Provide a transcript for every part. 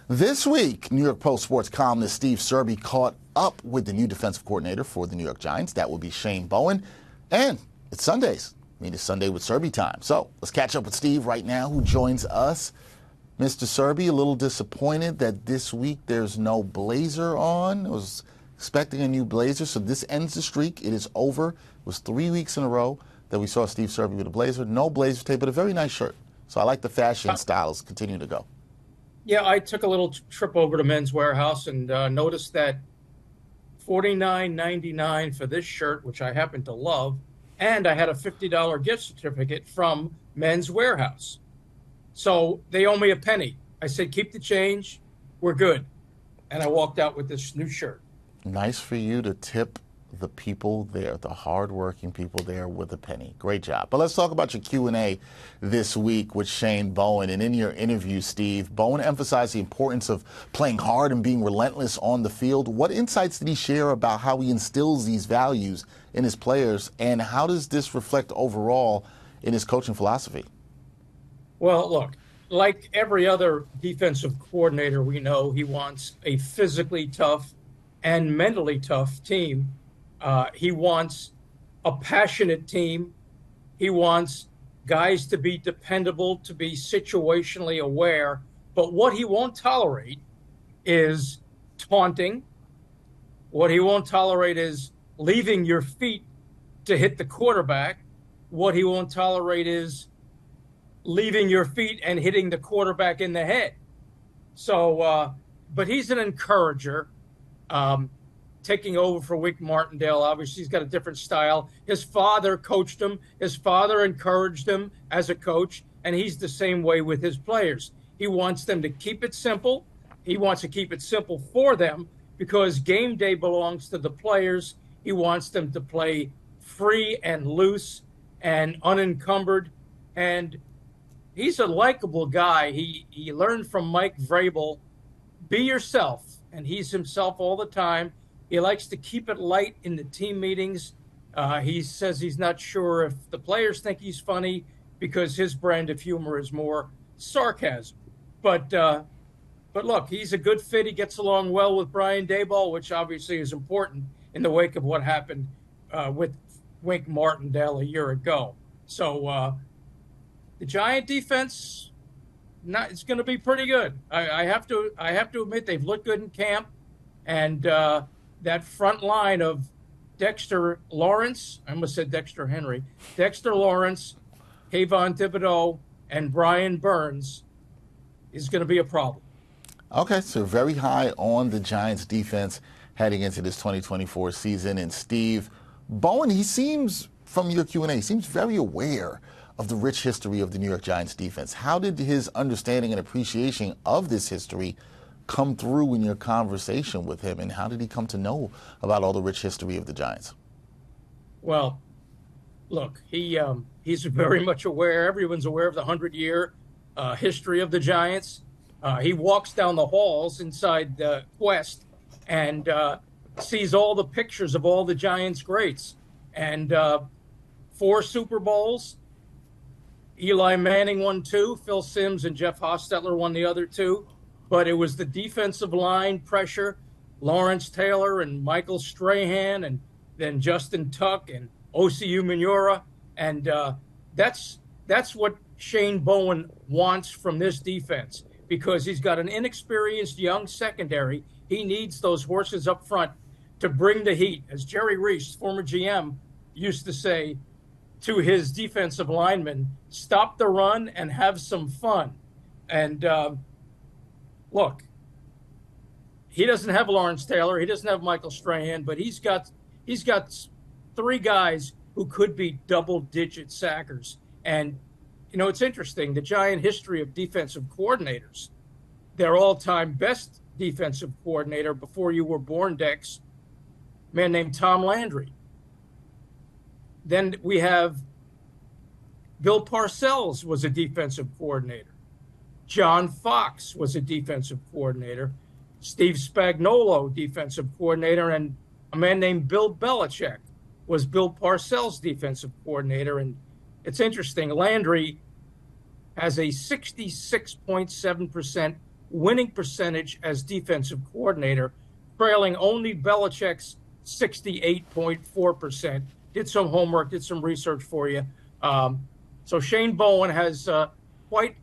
This week, New York Post sports columnist Steve Serby caught up with the new defensive coordinator for the New York Giants. That will be Shane Bowen. And it's Sundays. I mean, it's Sunday with Serby time. So let's catch up with Steve right now, who joins us. Mr. Serby, a little disappointed that this week there's no blazer on. I was expecting a new blazer, so this ends the streak. It is over. It was 3 weeks in a row that we saw Steve Serby with a blazer. No blazer tape, but a very nice shirt. So I like the fashion styles continue to go. Yeah, I took a little trip over to Men's Warehouse and noticed that $49.99 for this shirt, which I happen to love, and I had a $50 gift certificate from Men's Warehouse. So they owe me a penny. I said, keep the change. We're good. And I walked out with this new shirt. Nice for you to tip the people there, the hardworking people there with a penny. Great job. But let's talk about your Q&A this week with Shane Bowen. And in your interview, Steve, Bowen emphasized the importance of playing hard and being relentless on the field. What insights did he share about how he instills these values in his players, and how does this reflect overall in his coaching philosophy? Well, look, like every other defensive coordinator we know, he wants a physically tough and mentally tough team. He wants a passionate team. He wants guys to be dependable, to be situationally aware. But what he won't tolerate is taunting. What he won't tolerate is leaving your feet to hit the quarterback. What he won't tolerate is leaving your feet and hitting the quarterback in the head. So, but he's an encourager. Taking over for Wink Martindale, obviously he's got a different style. His father coached him. His father encouraged him as a coach, and he's the same way with his players. He wants them to keep it simple. He wants to keep it simple for them because game day belongs to the players. He wants them to play free and loose and unencumbered. And he's a likable guy. He learned from Mike Vrabel, be yourself, and he's himself all the time. He likes to keep it light in the team meetings. He says he's not sure if the players think he's funny because his brand of humor is more sarcasm. But look, he's a good fit. He gets along well with Brian Daboll, which obviously is important in the wake of what happened with Wink Martindale a year ago. So the Giant defense, it's going to be pretty good. I have to admit they've looked good in camp, and that front line of Dexter Lawrence, I almost said Dexter Henry, Dexter Lawrence, Kayvon Thibodeau, and Brian Burns is going to be a problem. Okay, so very high on the Giants defense heading into this 2024 season. And Steve Bowen, he seems, from your Q&A, seems very aware of the rich history of the New York Giants defense. How did his understanding and appreciation of this history come through in your conversation with him, and how did he come to know about all the rich history of the Giants? Well, look, he's very much aware. Everyone's aware of the 100-year history of the Giants. He walks down the halls inside the Quest and sees all the pictures of all the Giants greats. And 4 Super Bowls. Eli Manning won 2. Phil Simms and Jeff Hostetler won the other 2. But it was the defensive line pressure, Lawrence Taylor and Michael Strahan, and then Justin Tuck and Osi Umenyiora. And that's what Shane Bowen wants from this defense, because he's got an inexperienced young secondary. He needs those horses up front to bring the heat. As Jerry Reese, former GM, used to say to his defensive linemen, stop the run and have some fun. And look, he doesn't have Lawrence Taylor. He doesn't have Michael Strahan, but he's got 3 guys who could be double-digit sackers. And, you know, it's interesting, the Giant history of defensive coordinators. Their all-time best defensive coordinator before you were born, Dex, a man named Tom Landry. Then we have Bill Parcells was a defensive coordinator. John Fox was a defensive coordinator. Steve Spagnuolo, defensive coordinator, and a man named Bill Belichick was Bill Parcells' defensive coordinator. And it's interesting, Landry has a 66.7% winning percentage as defensive coordinator, trailing only Belichick's 68.4%. Did some homework, did some research for you. So Shane Bowen has quite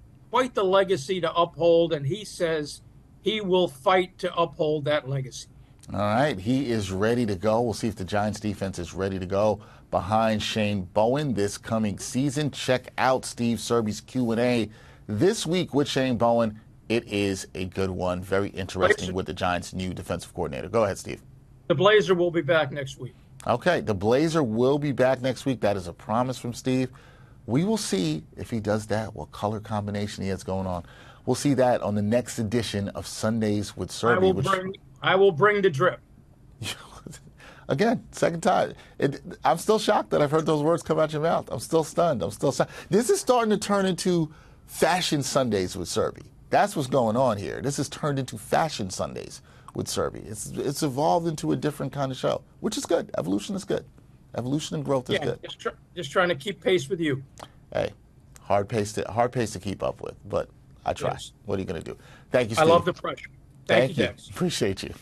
the legacy to uphold, and he says he will fight to uphold that legacy. All right, he is ready to go. We'll see if the Giants defense is ready to go behind Shane Bowen this coming season. Check out Steve Serby's Q&A this week with Shane Bowen. It is a good one. Very interesting with the Giants' new defensive coordinator. Go ahead, Steve. The Blazer will be back next week. Okay, the Blazer will be back next week. That is a promise from Steve. We will see if he does that, what color combination he has going on. We'll see that on the next edition of Sundays with Serby. I will bring the drip. Again, second time. I'm still shocked that I've heard those words come out your mouth. I'm still stunned. This is starting to turn into Fashion Sundays with Serby. That's what's going on here. This has turned into Fashion Sundays with Serby. It's evolved into a different kind of show, which is good. Evolution is good. Evolution and growth is good. Just trying to keep pace with you. Hey, hard pace to keep up with, but I try. Yes. What are you going to do? Thank you, Steve. I love the pressure. Thank you, Dex. Appreciate you.